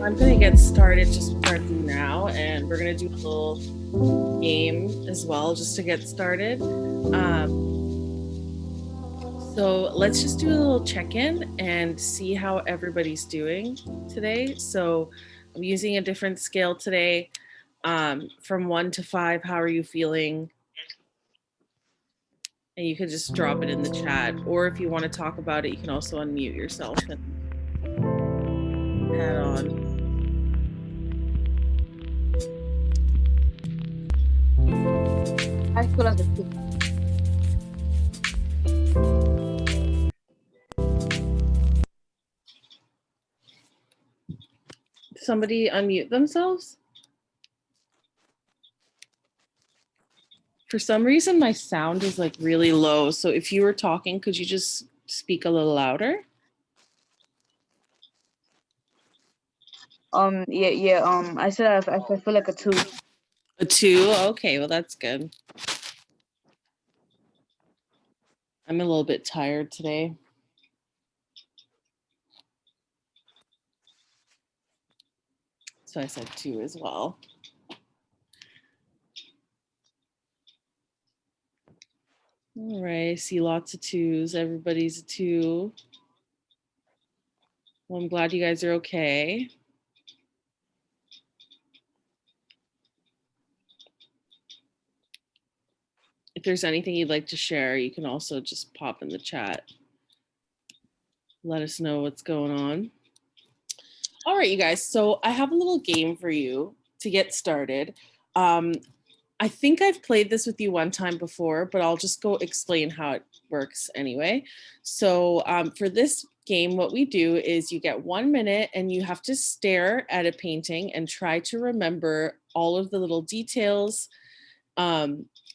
I'm gonna get started just starting now, and we're gonna do a little game as well, just to get started. So let's just do a little check-in and see how everybody's doing today. So I'm using a different scale today, from 1 to 5. How are you feeling? And you can just drop it in the chat, or if you want to talk about it, you can also unmute yourself and add on. I feel like a two. Somebody unmute themselves. For some reason, my sound is like really low. So if you were talking, could you just speak a little louder? Yeah. I said I feel like a two. A 2? Okay, well, that's good. I'm a little bit tired today. So I said 2 as well. All right, I see lots of 2s. Everybody's a 2. Well, I'm glad you guys are okay. If there's anything you'd like to share, you can also just pop in the chat. Let us know what's going on. All right, you guys. So I have a little game for you to get started. I think I've played this with you one time before, but I'll just go explain how it works anyway. So for this game, what we do is you get 1 minute and you have to stare at a painting and try to remember all of the little details.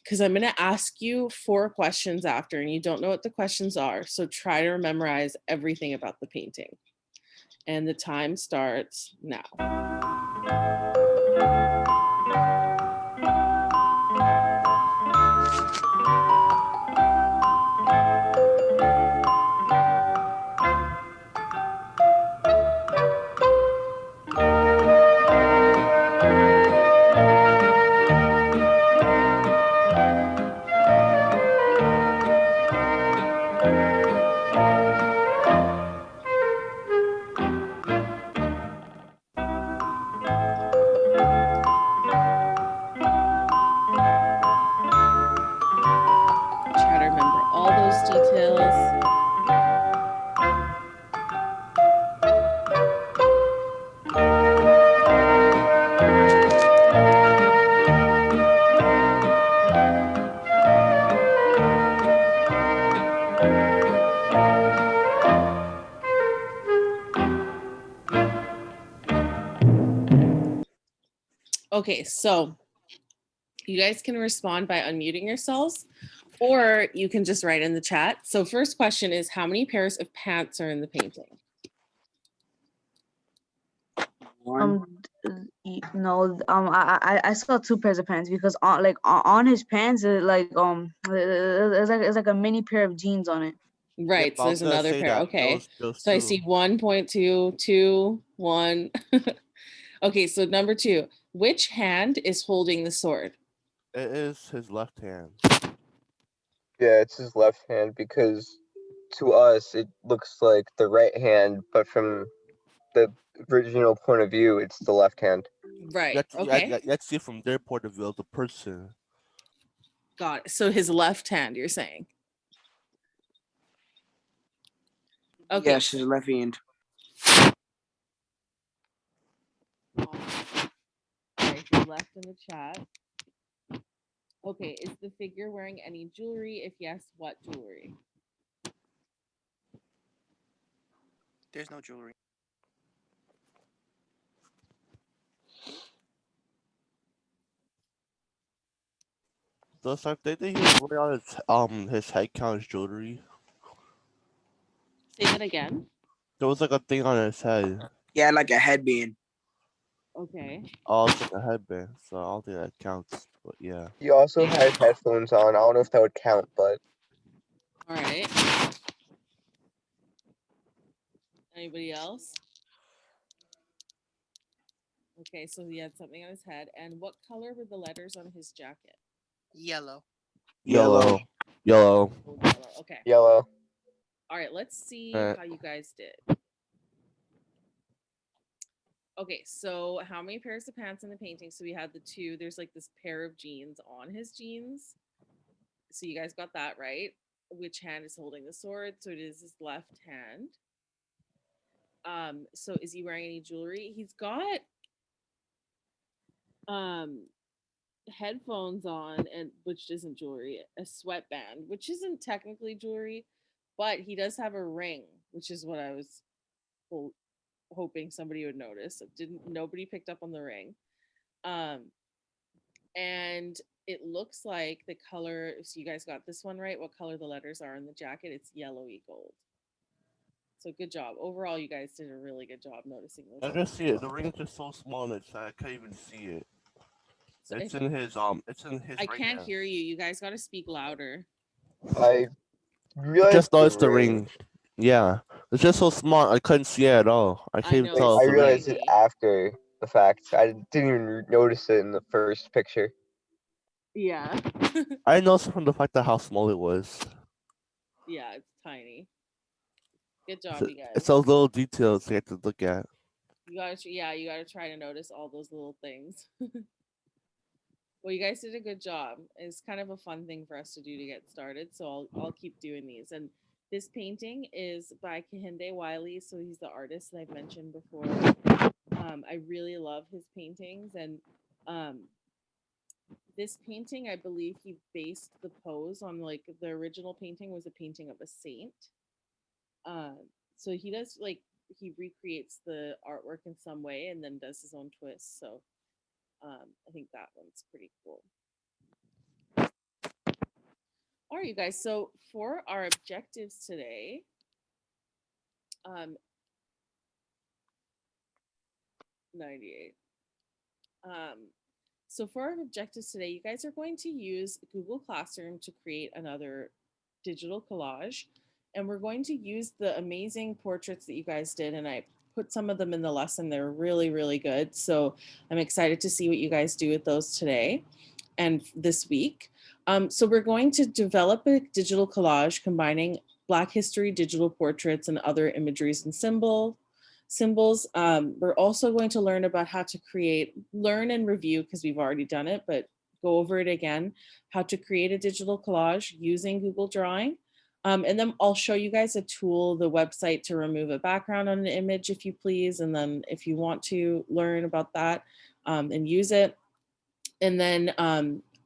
Because I'm going to ask you 4 questions after, and you don't know what the questions are. So try to memorize everything about the painting. And the time starts now. Try to remember all those details. Okay, so you guys can respond by unmuting yourselves, or you can just write in the chat. So first question is, how many pairs of pants are in the painting? No. I saw 2 pairs of pants because on his pants it's like a mini pair of jeans on it. Right, Yep, so there's another pair. Okay, those so I two. see 1.2, 2, 1. Okay, so number 2, which hand is holding the sword? It is his left hand. Yeah, it's his left hand because to us it looks like the right hand, but from the original point of view, it's the left hand. Right, okay. Let's see from their point of view of the person. Got it. So his left hand, you're saying? Okay. Yes, his left hand. Right, his left in the chat. Okay, is the figure wearing any jewelry? If yes, what jewelry? There's no jewelry. Does I think that he was wearing on his head count as jewelry? Say that again. There was like a thing on his head. Yeah, like a headband. Okay. Oh, it's like a headband, so I don't think that counts. But yeah. He also had headphones on. I don't know if that would count, but All right. Anybody else? Okay, so he had something on his head. And what color were the letters on his jacket? Yellow. Yellow. Yellow. Oh, yellow. Okay. Yellow. All right, let's see Uh, how you guys did. Okay, so how many pairs of pants in the painting? So we had the two. There's like this pair of jeans on his jeans. So you guys got that right. Which hand is holding the sword? So it is his left hand. So is he wearing any jewelry? He's got headphones on, and which isn't jewelry, a sweatband, which isn't technically jewelry, but he does have a ring, which is what I was hoping somebody would notice. Nobody picked up on the ring. And it looks like the color, so you guys got this one right, what color the letters are in the jacket. It's yellowy gold. So good job. Overall, you guys did a really good job noticing I those. just see it. The ring's just so small that I can't even see it. So It's if, in his It's in his I right can't hand. hear you. You guys got to speak louder. I I realized just the noticed the ring. ring. Yeah, it's just so small. I couldn't see it at all. I I can't even know, tell it's it's I the ring. realized it tiny. after the fact. I didn't even notice it in the first picture. Yeah. I noticed from the fact that how small it was. Yeah, it's tiny. Good It's, job, you it's guys. those little details you have to look at. You gotta, yeah, you gotta try to notice all those little things. Well, you guys did a good job. It's kind of a fun thing for us to do to get started. So I'll keep doing these. And this painting is by Kehinde Wiley. So he's the artist that I've mentioned before. I really love his paintings. And this painting, I believe he based the pose on, like, the original painting was a painting of a saint. Um, so he does, like, he recreates the artwork in some way and then does his own twist. So I think that one's pretty cool. All right, you guys. So for our objectives today, 98. So for our objectives today, you guys are going to use Google Classroom to create another digital collage. And we're going to use the amazing portraits that you guys did. And I put some of them in the lesson. They're really, really good. So I'm excited to see what you guys do with those today and this week. So we're going to develop a digital collage combining Black history, digital portraits, and other imageries and symbols. We're also going to learn about how to learn and review, because we've already done it, but go over it again, how to create a digital collage using Google Drawing. And then I'll show you guys a tool, the website, to remove a background on an image, if you please. And then if you want to learn about that and use it. And then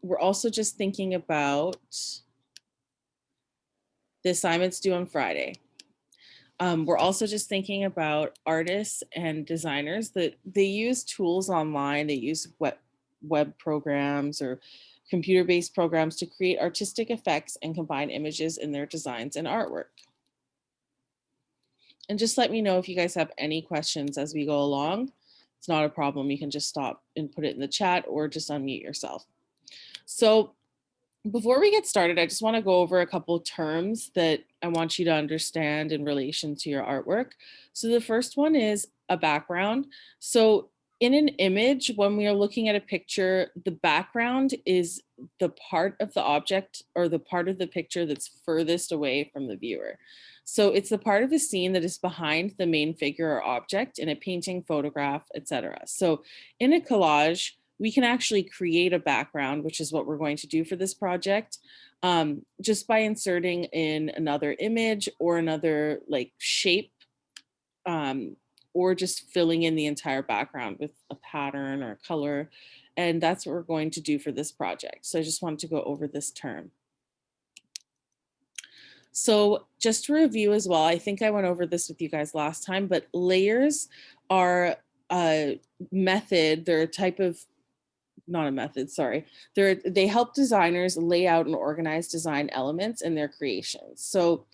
we're also just thinking about the assignments due on Friday. We're also just thinking about artists and designers that they use tools online. They use web programs or computer-based programs to create artistic effects and combine images in their designs and artwork. And just let me know if you guys have any questions as we go along. It's not a problem. You can just stop and put it in the chat or just unmute yourself. So before we get started, I just want to go over a couple of terms that I want you to understand in relation to your artwork. So the first one is a background. So in an image, when we are looking at a picture, the background is the part of the object or the part of the picture that's furthest away from the viewer. So it's the part of the scene that is behind the main figure or object in a painting, photograph, etc. So in a collage, we can actually create a background, which is what we're going to do for this project, just by inserting in another image or another like shape, or just filling in the entire background with a pattern or a color. And that's what we're going to do for this project. So I just wanted to go over this term. So just to review as well, I think I went over this with you guys last time, but layers are a method. They're a type of, not a method, sorry. They help designers lay out and organize design elements in their creations. So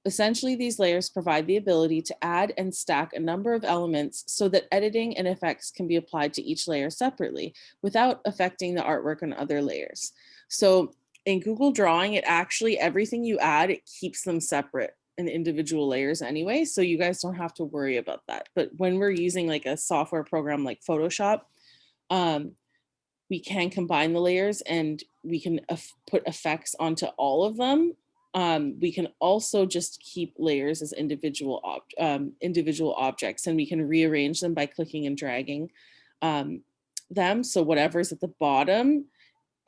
essentially, these layers provide the ability to add and stack a number of elements so that editing and effects can be applied to each layer separately without affecting the artwork on other layers. So in Google Drawing, it actually, everything you add, it keeps them separate and individual layers anyway, so you guys don't have to worry about that. But when we're using like a software program like Photoshop, we can combine the layers and we can put effects onto all of them. We can also just keep layers as individual objects, and we can rearrange them by clicking and dragging them. So whatever's at the bottom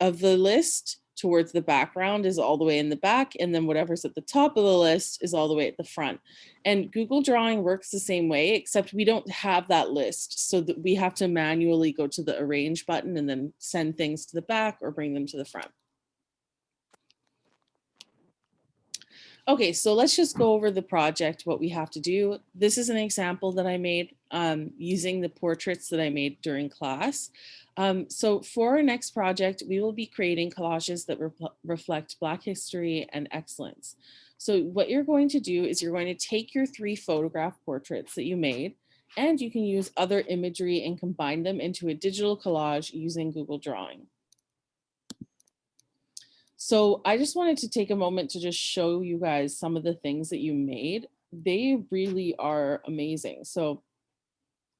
of the list towards the background is all the way in the back, and then whatever's at the top of the list is all the way at the front. And Google Drawing works the same way, except we don't have that list, so that we have to manually go to the arrange button and then send things to the back or bring them to the front. Okay, so let's just go over the project, what we have to do. This is an example that I made using the portraits that I made during class. So for our next project, we will be creating collages that reflect Black history and excellence. So what you're going to do is you're going to take your 3 photograph portraits that you made, and you can use other imagery and combine them into a digital collage using Google Drawing. So I just wanted to take a moment to just show you guys some of the things that you made. They really are amazing. So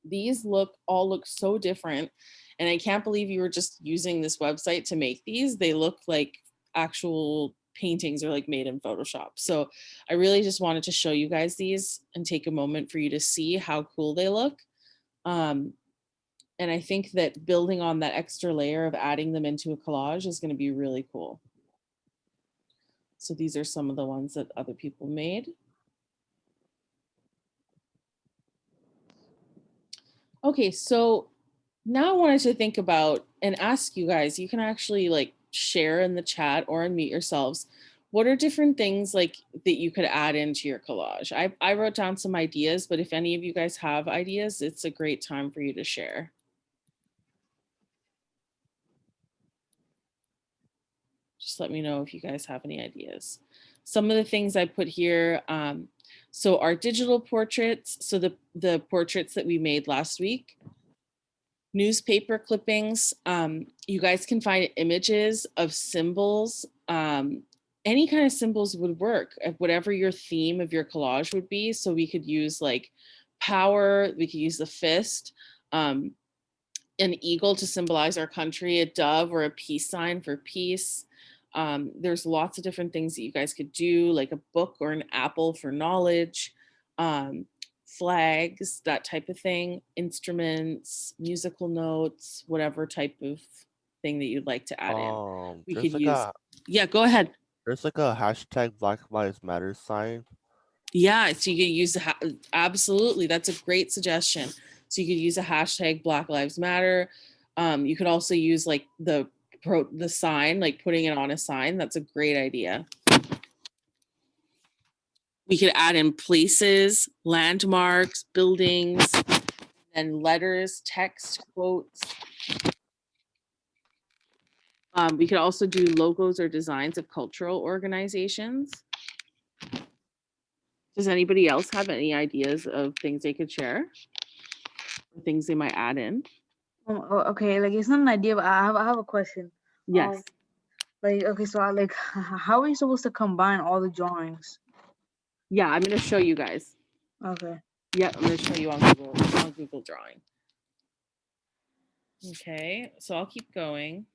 these all look so different. And I can't believe you were just using this website to make these. They look like actual paintings are like made in Photoshop. So I really just wanted to show you guys these and take a moment for you to see how cool they look. And I think that building on that extra layer of adding them into a collage is going to be really cool. So these are some of the ones that other people made. Okay, so now I wanted to think about and ask you guys, you can actually like share in the chat or unmute yourselves. What are different things like that you could add into your collage? I wrote down some ideas, but if any of you guys have ideas, it's a great time for you to share. Just let me know if you guys have any ideas. Some of the things I put here, so our digital portraits, so the portraits that we made last week, newspaper clippings, you guys can find images of symbols, any kind of symbols would work, whatever your theme of your collage would be. So we could use like power, we could use the fist, an eagle to symbolize our country, a dove or a peace sign for peace. There's lots of different things that you guys could do, like a book or an apple for knowledge, flags, that type of thing, instruments, musical notes, whatever type of thing that you'd like to add in. We There's could like use, a yeah, go ahead. there's like a hashtag Black Lives Matter sign. Yeah, so you could use absolutely. That's a great suggestion. So you could use a hashtag Black Lives Matter. You could also use like the sign, like putting it on a sign. That's a great idea. We could add in places, landmarks, buildings, and letters, text, quotes. We could also do logos or designs of cultural organizations. Does anybody else have any ideas of things they could share? Or things they might add in? Okay, like it's not an idea, but I have a question. Yes. Like, okay, so how are you supposed to combine all the drawings? Yeah, I'm going to show you guys. Okay. Yeah, I'm going to show you on Google Drawing. Okay, so I'll keep going.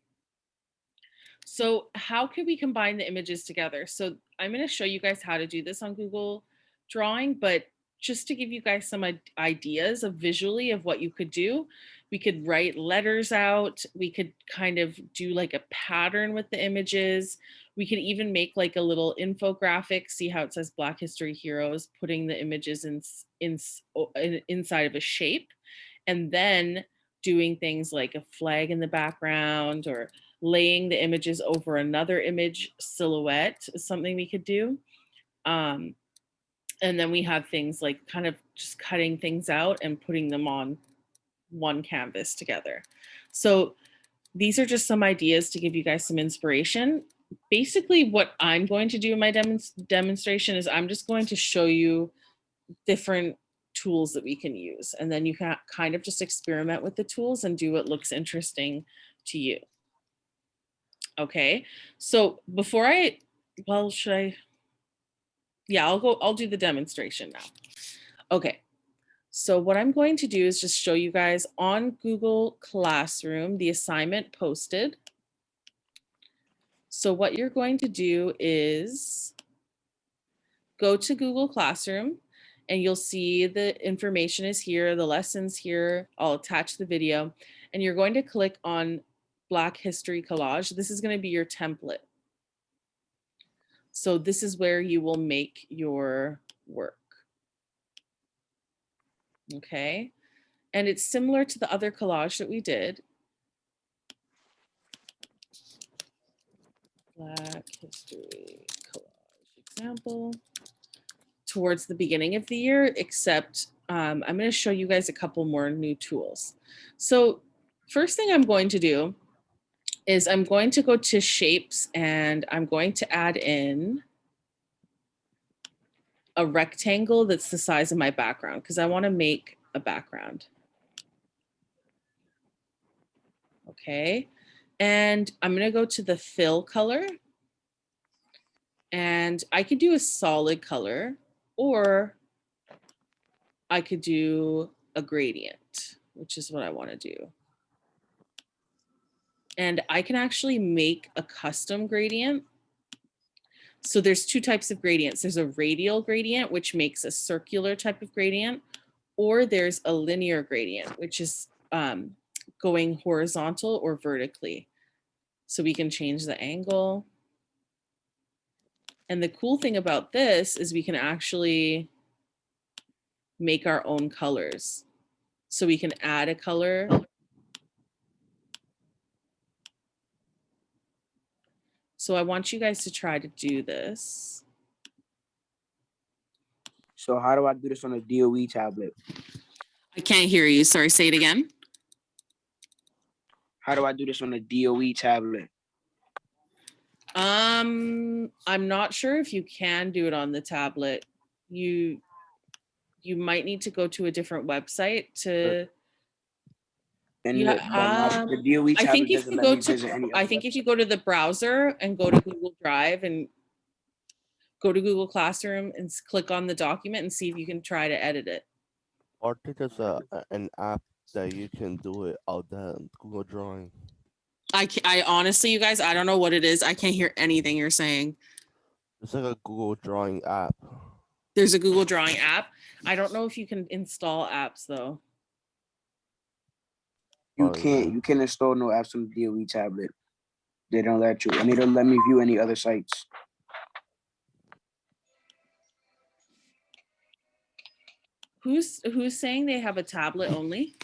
So how could we combine the images together? So I'm going to show you guys how to do this on Google Drawing, but just to give you guys some ideas of visually of what you could do, we could write letters out. We could kind of do like a pattern with the images. We could even make like a little infographic, see how it says Black History Heroes, putting the images inside of a shape, and then doing things like a flag in the background or laying the images over another image silhouette is something we could do. And then we have things like kind of just cutting things out and putting them on one canvas together. So these are just some ideas to give you guys some inspiration. Basically, what I'm going to do in my demonstration is I'm just going to show you different tools that we can use. And then you can kind of just experiment with the tools and do what looks interesting to you. Okay, so before well, should I? Yeah, I'll do the demonstration now. Okay. So what I'm going to do is just show you guys on Google Classroom, the assignment posted. So what you're going to do is go to Google Classroom and you'll see the information is here, the lessons here. I'll attach the video and you're going to click on Black History Collage. This is going to be your template. So this is where you will make your work. Okay. And it's similar to the other collage that we did. Black History Collage example. Towards the beginning of the year, except I'm going to show you guys a couple more new tools. So first thing I'm going to do is I'm going to go to shapes and I'm going to add in a rectangle that's the size of my background because I want to make a background. Okay. And I'm going to go to the fill color and I could do a solid color or I could do a gradient, which is what I want to do. And I can actually make a custom gradient. So there's two types of gradients. There's a radial gradient, which makes a circular type of gradient, or there's a linear gradient, which is going horizontal or vertically. So we can change the angle. And the cool thing about this is we can actually make our own colors. So we can add a color. So I want you guys to try to do this. So how do I do this on a DOE tablet? I can't hear you. Sorry, say it again. How do I do this on a DOE tablet? I'm not sure if you can do it on the tablet. You might need to go to a different website to. And Yeah, the DOE I think tablet if doesn't you let go me visit any to, I other think if you website. go to the browser and go to Google Drive and go to Google Classroom and click on the document and see if you can try to edit it. Or I think there's an app that you can do it out there in Google Drawing. I honestly, you guys, I don't know what it is. I can't hear anything you're saying. It's like a Google Drawing app. There's a Google Drawing app. I don't know if you can install apps though. You Oh, can't. yeah. You can't install no apps on the DOE tablet. They don't let you, and they don't let me view any other sites. Who's saying they have a tablet only?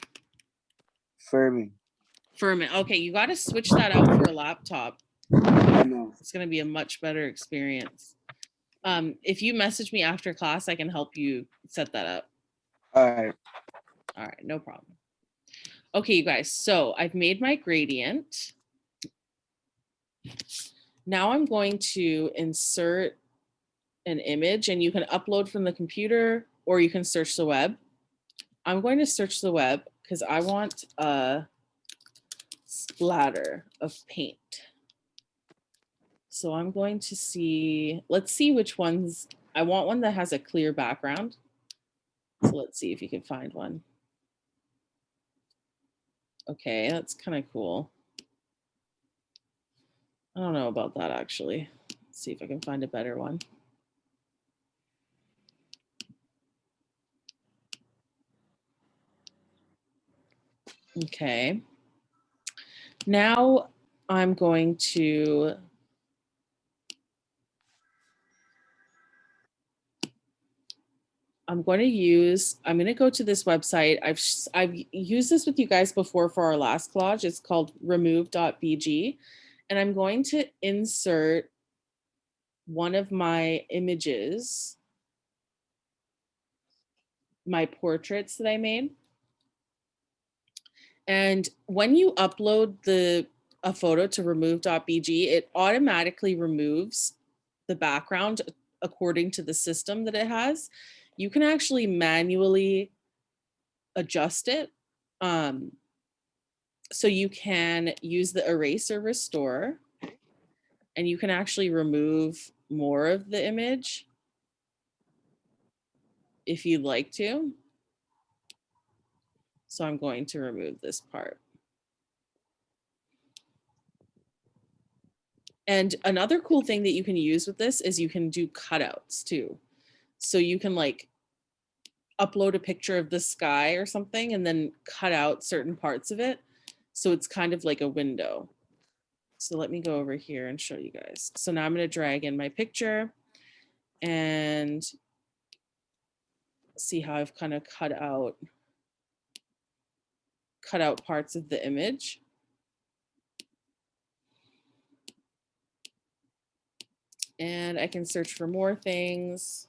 Furby. Furman. Okay, you got to switch that out for a laptop. I know. It's going to be a much better experience. If you message me after class, I can help you set that up. All right. All right, no problem. Okay, you guys, so I've made my gradient. Now I'm going to insert an image and you can upload from the computer or you can search the web. I'm going to search the web because I want a splatter of paint. So I'm going to see, let's see which ones, I want one that has a clear background. So let's see if you can find one. Okay, that's kind of cool. I don't know about that actually. Let's see if I can find a better one. Okay. Now I'm going to I'm going to go to this website. I've used this with you guys before for our last collage. It's called remove.bg. And I'm going to insert one of my images, my portraits that I made. And when you upload a photo to remove.bg, it automatically removes the background according to the system that it has. You can actually manually adjust it. So you can use the erase or restore, and you can actually remove more of the image. if you'd like to. So I'm going to remove this part. And another cool thing that you can use with this is you can do cutouts too. So you can like upload a picture of the sky or something and then cut out certain parts of it. So it's kind of like a window. So let me go over here and show you guys. So now I'm going to drag in my picture and see how I've kind of cut out parts of the image. And I can search for more things.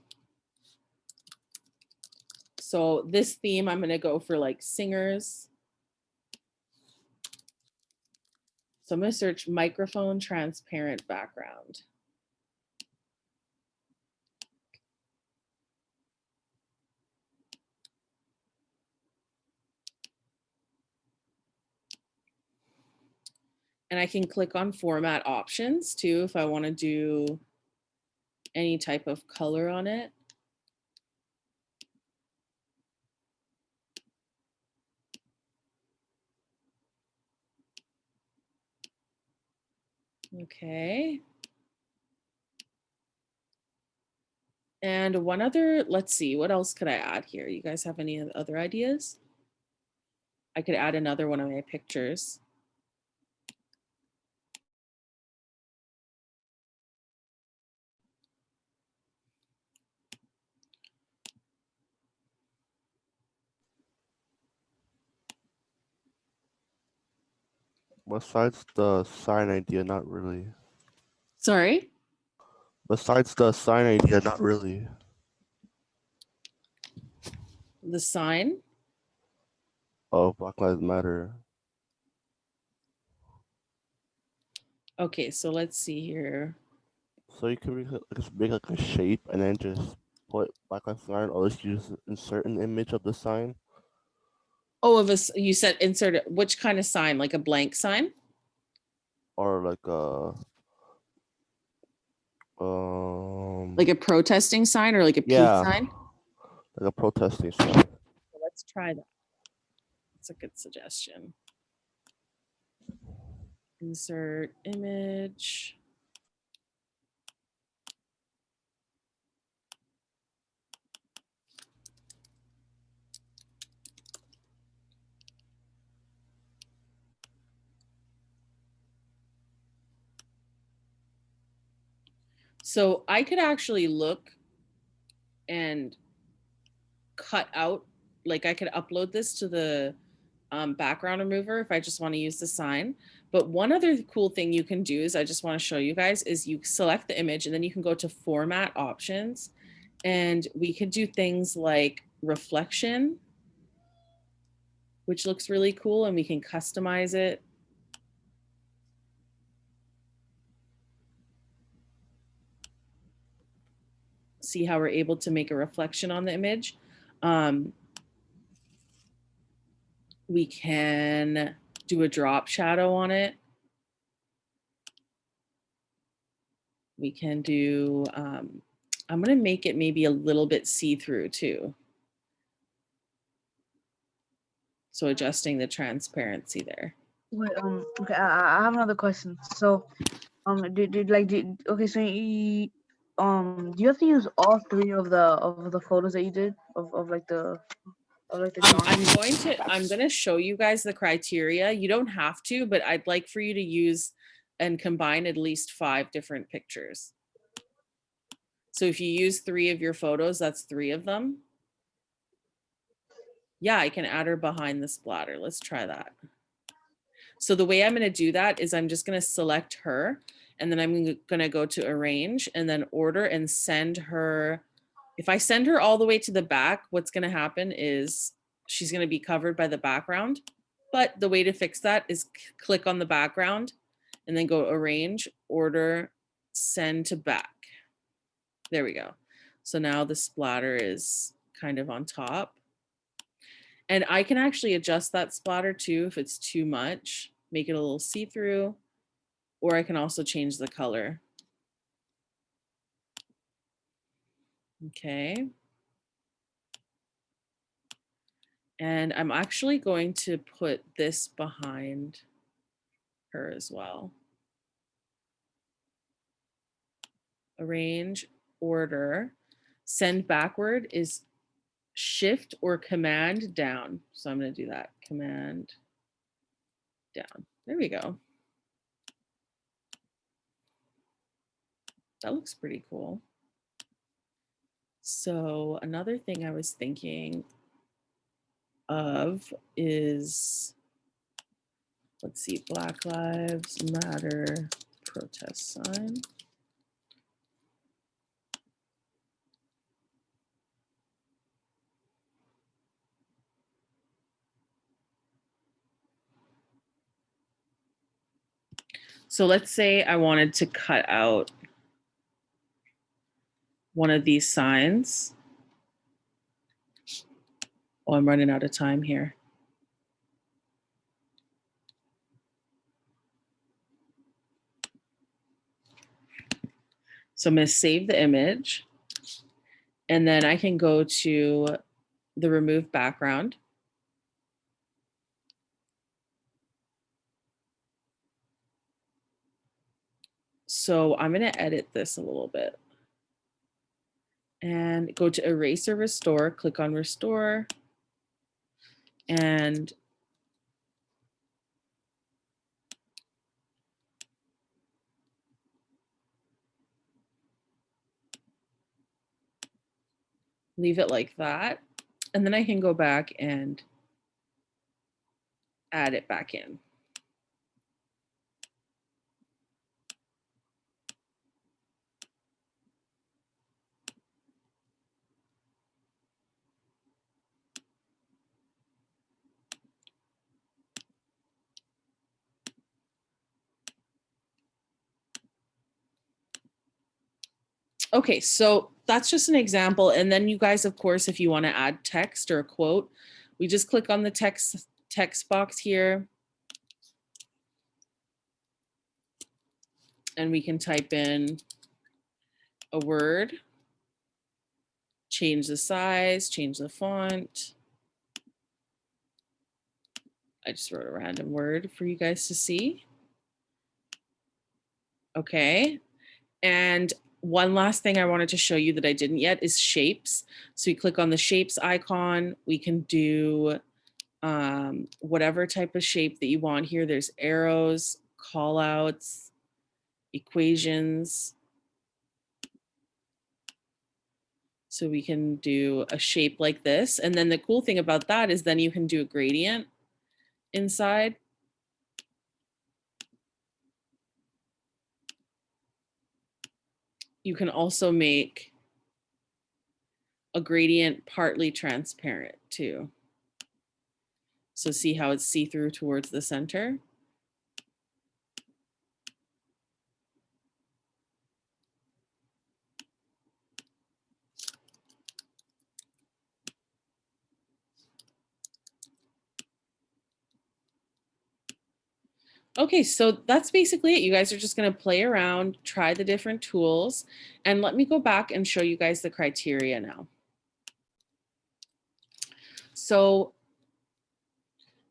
So this theme, I'm going to go for like singers. So I'm going to search microphone transparent background. And I can click on format options too if I want to do any type of color on it. Okay. And one other, let's see, what else could I add here? You guys have any other ideas? I could add another one of my pictures. Besides the sign idea, not really. Sorry? Besides the sign idea, not really. The sign? Oh, Black Lives Matter. Okay, so let's see here. So you can make like a shape and then just put Black Lives Matter, or just use insert an image of the sign. Oh, you said insert it. Which kind of sign? Like a blank sign? Or like Like a protesting sign or like a peace yeah, sign? like a protesting sign. So let's try that. That's a good suggestion. Insert image. So I could actually look and cut out, like I could upload this to the background remover if I just want to use the sign. But one other cool thing you can do is I just want to show you guys is you select the image and then you can go to format options and we could do things like reflection, which looks really cool, and we can customize it. See how we're able to make a reflection on the image. We can do a drop shadow on it. We can do, I'm gonna make it maybe a little bit see-through too. So adjusting the transparency there. Wait, okay, I have another question. So, okay, so do you have to use all three of the photos that you did of like the drawing? I'm gonna show you guys the criteria. You don't have to, but I'd like for you to use and combine at least 5 different pictures. So if you use 3 of your photos, that's 3 of them. Yeah, I can add her behind the splatter. Let's try that. So the way I'm going to do that is I'm just going to select her and then I'm going to go to arrange and then order and send her. If I send her all the way to the back, what's going to happen is she's going to be covered by the background. But the way to fix that is click on the background and then go arrange, order, send to back. There we go. So now the splatter is kind of on top. And I can actually adjust that splatter too if it's too much, make it a little see-through, or I can also change the color. Okay. And I'm actually going to put this behind her as well. Arrange, order, send backward is shift or command down. So I'm going to do that, command down. There we go. That looks pretty cool. So another thing I was thinking of is, let's see, Black Lives Matter protest sign. So let's say I wanted to cut out one of these signs. Oh, I'm running out of time here. So I'm going to save the image, and then I can go to the remove background. So I'm going to edit this a little bit and go to erase or restore, click on restore, and leave it like that. And then I can go back and add it back in. Okay, so that's just an example. And then you guys, of course, if you want to add text or a quote, we just click on the text box here. And we can type in a word, change the size, change the font. I just wrote a random word for you guys to see. Okay. And one last thing I wanted to show you that I didn't yet is shapes. So you click on the shapes icon. We can do whatever type of shape that you want here. There's arrows, call outs, equations. So we can do a shape like this. And then the cool thing about that is then you can do a gradient inside. You can also make a gradient partly transparent too. So see how it's see-through towards the center. Okay, so that's basically it. You guys are just going to play around, try the different tools, and let me go back and show you guys the criteria now. So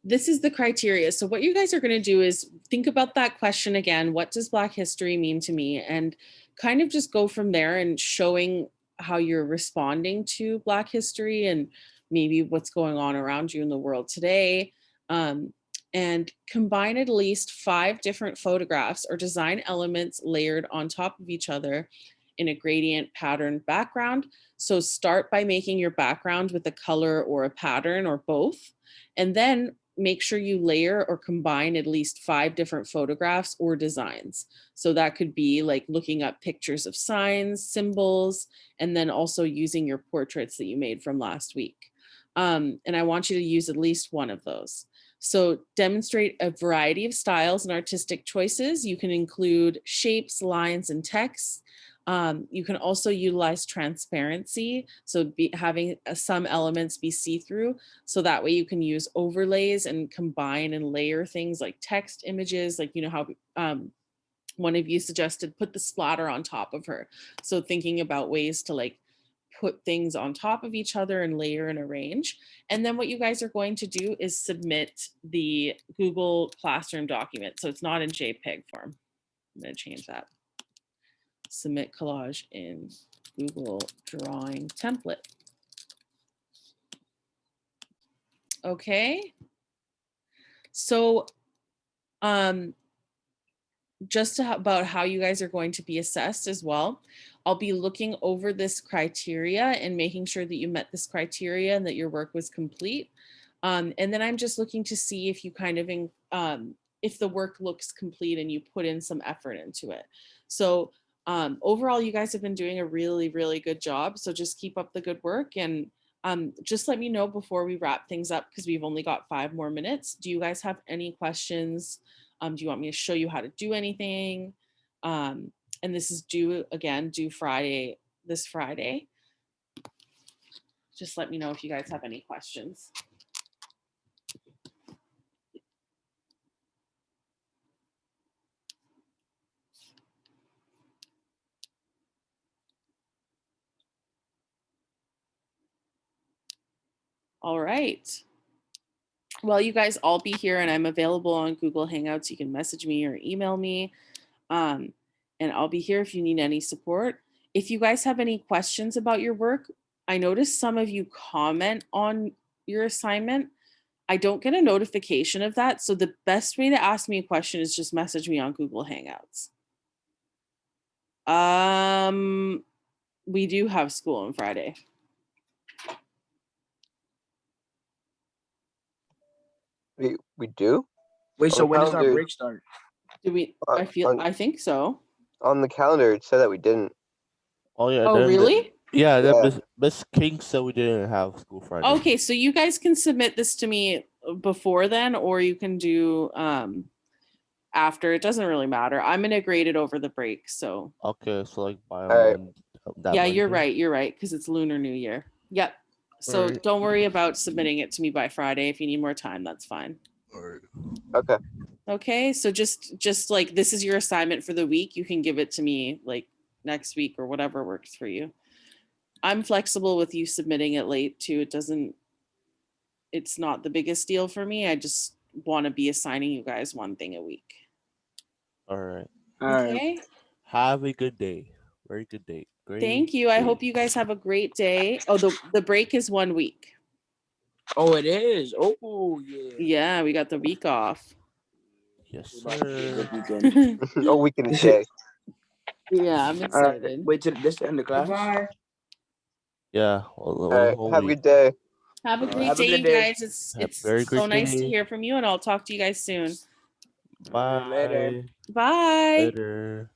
this is the criteria. So what you guys are going to do is think about that question again. What does Black history mean to me? And kind of just go from there and showing how you're responding to Black history and maybe what's going on around you in the world today. And combine at least 5 different photographs or design elements layered on top of each other in a gradient pattern background. So start by making your background with a color or a pattern or both, and then make sure you layer or combine at least 5 different photographs or designs. So that could be like looking up pictures of signs, symbols, and then also using your portraits that you made from last week. And I want you to use at least one of those. So demonstrate a variety of styles and artistic choices. You can include shapes, lines, and texts. You can also utilize transparency. So having some elements be see-through. So that way you can use overlays and combine and layer things like text images, like, you know, how one of you suggested put the splatter on top of her. So thinking about ways to like put things on top of each other and layer and arrange. And then what you guys are going to do is submit the Google Classroom document. So it's not in JPEG form. I'm going to change that. Submit collage in Google Drawing template. Okay. So just about how you guys are going to be assessed as well. I'll be looking over this criteria and making sure that you met this criteria and that your work was complete. And then I'm just looking to see if you kind of, if the work looks complete and you put in some effort into it. So overall, you guys have been doing a really, really good job. So just keep up the good work, and just let me know before we wrap things up, because we've only got 5 more minutes. Do you guys have any questions? Do you want me to show you how to do anything? And this is due Friday, this Friday. Just let me know if you guys have any questions. All right. Well, you guys all be here, and I'm available on Google Hangouts. You can message me or email me. And I'll be here if you need any support. If you guys have any questions about your work, I noticed some of you comment on your assignment. I don't get a notification of that. So the best way to ask me a question is just message me on Google Hangouts. We do have school on Friday. We do? Wait, so On the when does our calendar- break start? Do we? I think so. On the calendar, it said that we didn't. Oh yeah. Oh, really? Yeah. Yeah. Then Miss King said we didn't have school Friday. Okay, so you guys can submit this to me before then, or you can do after. It doesn't really matter. I'm gonna grade it over the break. So Okay, so like by right. yeah, you're Monday? right. You're right, because it's Lunar New Year. Yep. So Alright. don't worry about submitting it to me by Friday. If you need more time, that's fine. Alright. Okay. Okay, so just like this is your assignment for the week. You can give it to me like next week or whatever works for you. I'm flexible with you submitting it late too. It's not the biggest deal for me. I just want to be assigning you guys one thing a week. Alright. All right. Okay. Have a good day. Very good day. Great. Thank you. I hope you guys have a great day. Oh, the break is 1 week. Oh, it is. Oh, yeah. Yeah, we got the week off. Yes, It's about to be a sir. good weekend. Oh, we can say. Yeah, I'm All right. excited. Wait till this end the class. Bye. Yeah. All right. Have a good day. Have a great Have a day, good you day. guys. It's Have a very so great nice to day. hear from you, and I'll talk to you guys soon. Bye. Later. Bye. Later.